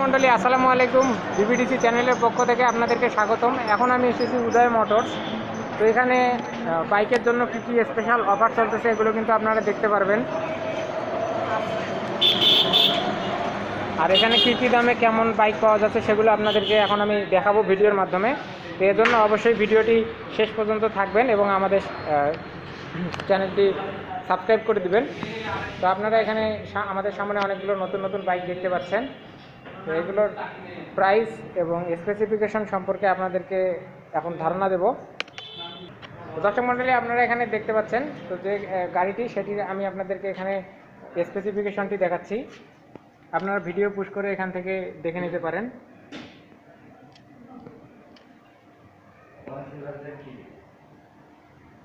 মণ্ডলী আসসালামু আলাইকুম। বিবিডিসি চ্যানেলের পক্ষ থেকে আপনাদেরকে স্বাগতম। এখন আমি এসেছি উদয় মোটরস। তো এখানে বাইকের জন্য কী কী স্পেশাল অফার চলতেছে এগুলো কিন্তু আপনারা দেখতে পারবেন। আর এখানে কী কী দামে কেমন বাইক পাওয়া যাচ্ছে সেগুলো আপনাদেরকে এখন আমি দেখাবো ভিডিওর মাধ্যমে। তো এর জন্য অবশ্যই ভিডিওটি শেষ পর্যন্ত থাকবেন এবং আমাদের চ্যানেলটি সাবস্ক্রাইব করে দিবেন। তো আপনারা এখানে আমাদের সামনে অনেকগুলো নতুন নতুন বাইক দেখতে পাচ্ছেন। তো এগুলোর প্রাইস এবং স্পেসিফিকেশন সম্পর্কে আপনাদেরকে এখন ধারণা দেব। দর্শক মণ্ডলী আপনারা এখানে দেখতে পাচ্ছেন তো যে গাড়িটি সেটি আমি আপনাদেরকে এখানে স্পেসিফিকেশনটি দেখাচ্ছি। আপনারা ভিডিও পুশ করে এখান থেকে দেখে নিতে পারেন।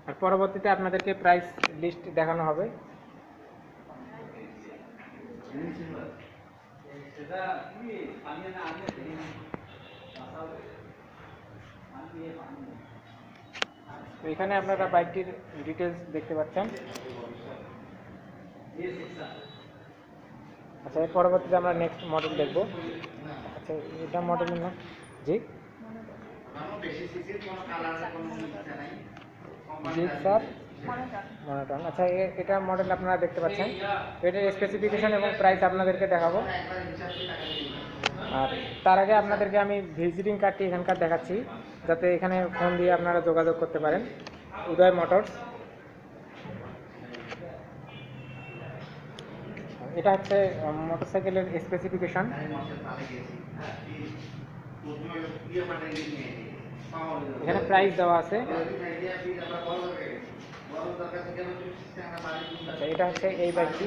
আর পরবর্তীতে আপনাদেরকে প্রাইস লিস্ট দেখানো হবে। তো এখানে আপনারা বাইকটির ডিটেলস দেখতে পাচ্ছেন। আচ্ছা, এর পরবর্তীতে আমরা নেক্সট মডেল দেখব। আচ্ছা, এটা মডেলের নাম জি স্যার মনোটন। আচ্ছা, এটা মডেল আপনারা দেখতে পাচ্ছেন। এটার স্পেসিফিকেশন এবং প্রাইস আপনাদেরকে দেখাবো। আর তার আগে আপনাদেরকে আমি ভিজিটিং কার্ডটি এখানকার দেখাচ্ছি, যাতে এখানে ফোন দিয়ে আপনারা যোগাযোগ করতে পারেন। উদয় মোটরস, এটা হচ্ছে মোটরসাইকেলের স্পেসিফিকেশন। এখানে প্রাইস দেওয়া আছে। আচ্ছা, এটা হচ্ছে এই বাইকটি।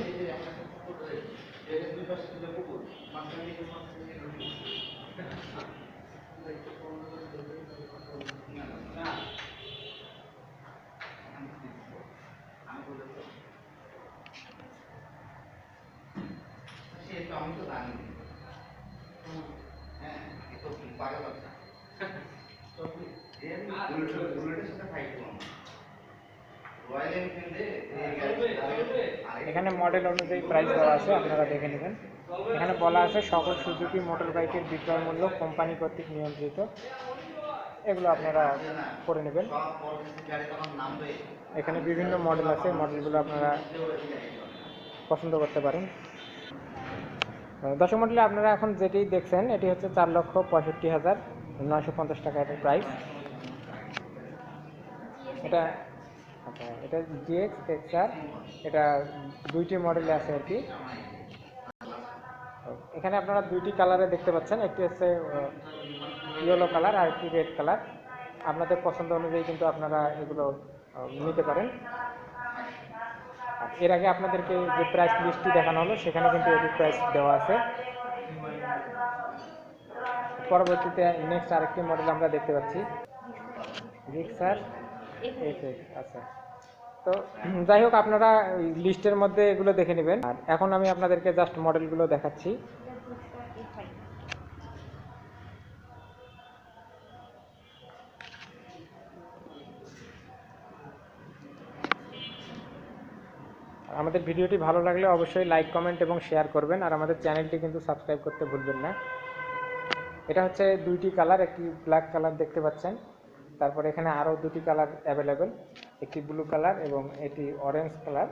আমি তো জানি হ্যাঁ, তো পাগল আছে তো বুলেটের সাথে ফাইট করব। রয়্যাল এনফিল্ডে এখানে মডেল অনুযায়ী প্রাইস দেওয়া আছে, আপনারা দেখে নেবেন। এখানে বলা আছে সকল সুজুকি মোটর বাইকের বিক্রয় মূল্য কোম্পানি কর্তৃক নিয়ন্ত্রিত। এগুলো আপনারা করে নেবেন। এখানে বিভিন্ন মডেল আছে, মডেলগুলো আপনারা পছন্দ করতে পারেন। দর্শক মণ্ডলী আপনারা এখন যেটি দেখছেন এটি হচ্ছে 4,65,950 টাকা এটার প্রাইস। এটা আচ্ছা, এটা জিএক্স এক্সআর, এটা দুইটি মডেলে আছে আর কি। এখানে আপনারা দুইটি কালারে দেখতে পাচ্ছেন, একটি হচ্ছে ইয়েলো কালার আর একটি রেড কালার। আপনাদের পছন্দ অনুযায়ী কিন্তু আপনারা এগুলো নিতে পারেন। এর আগে আপনাদেরকে যে প্রাইস লিস্টটি দেখানো হলো সেখানে কিন্তু এটির প্রাইস দেওয়া আছে। পরবর্তীতে নেক্সট আরেকটি মডেল আমরা দেখতে পাচ্ছি, রিক্সার এফএক্স। আচ্ছা, তো যাই হোক আপনারা লিস্টের মধ্যে এগুলো দেখে নেবেন। আর এখন আমি আপনাদেরকে জাস্ট মডেলগুলো দেখাচ্ছি। আমাদের ভিডিওটি ভালো লাগলে অবশ্যই লাইক, কমেন্ট এবং শেয়ার করবেন। আর আমাদের চ্যানেলটি কিন্তু সাবস্ক্রাইব করতে ভুলবেন না। এটা হচ্ছে দুইটি কালার, একটি ব্ল্যাক কালার দেখতে পাচ্ছেন, তারপর এখানে আরও দুটি কালার অ্যাভেলেবেল, একটি ব্লু কালার এবং এটি অরেঞ্জ কালার।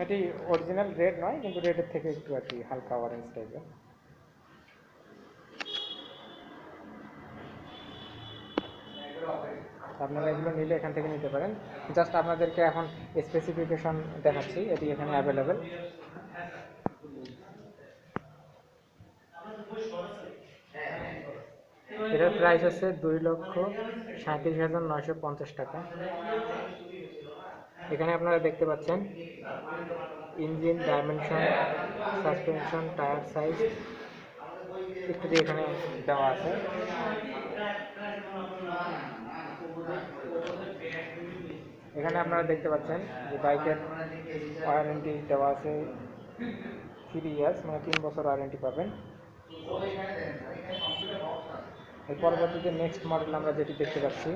এটি অরিজিনাল রেড নয়, কিন্তু রেডের থেকে একটু আর কি হালকা অরেঞ্জ টাইপের। আপনারা এগুলো নিলে এখান থেকে নিতে পারেন। জাস্ট আপনাদেরকে এখন স্পেসিফিকেশন দেখাচ্ছি, এটি এখানে অ্যাভেলেবেল। এটার প্রাইস আছে 2,37,950 টাকা। এখানে আপনারা দেখতে পাচ্ছেন engine, dimension, suspension, tyre size ইত্যাদি এখানে দেওয়া আছে। এখানে আপনারা দেখতে পাচ্ছেন যে বাইকের ওয়ারেন্টি দেওয়া আছে 3 ইয়ার্স, মানে 3 বছর ওয়ারেন্টি পাবেন। এর পরবর্তীতে নেক্সট মডেল আমরা যেটি দেখতে পাচ্ছি,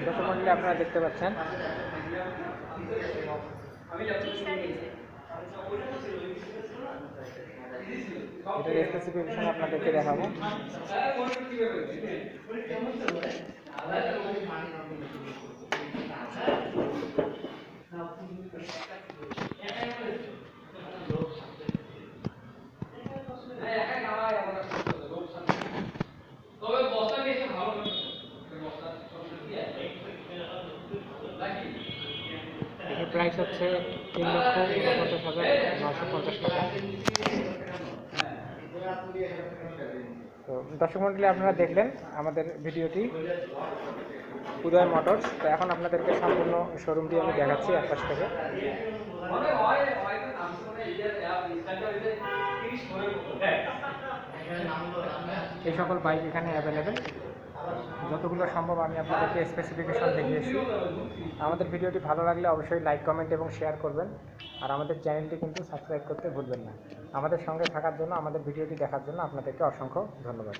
দর্শক মণ্ডলী আপনারা দেখতে পাচ্ছেন এটার স্পেসিফিকেশন আপনাদেরকে দেখাবো। এটার প্রাইস হচ্ছে 3,49,950 টাকা। তো দর্শক মণ্ডলী, আপনারা দেখলেন আমাদের ভিডিওটি উদয় মোটরস। তো এখন আপনাদেরকে সম্পূর্ণ শোরুমটি আমি দেখাচ্ছি একপাশ থেকে। এই সকল বাইক এখানে অ্যাভেলেবেল, যতগুলো সম্ভব আমি আপনাদেরকে স্পেসিফিকেশন দেখিয়েছি। আমাদের ভিডিওটি ভালো লাগলে অবশ্যই লাইক, কমেন্ট এবং শেয়ার করবেন। আর আমাদের চ্যানেলটি কিন্তু সাবস্ক্রাইব করতে ভুলবেন না। আমাদের সঙ্গে থাকার জন্য, আমাদের ভিডিওটি দেখার জন্য আপনাদেরকে অসংখ্য ধন্যবাদ।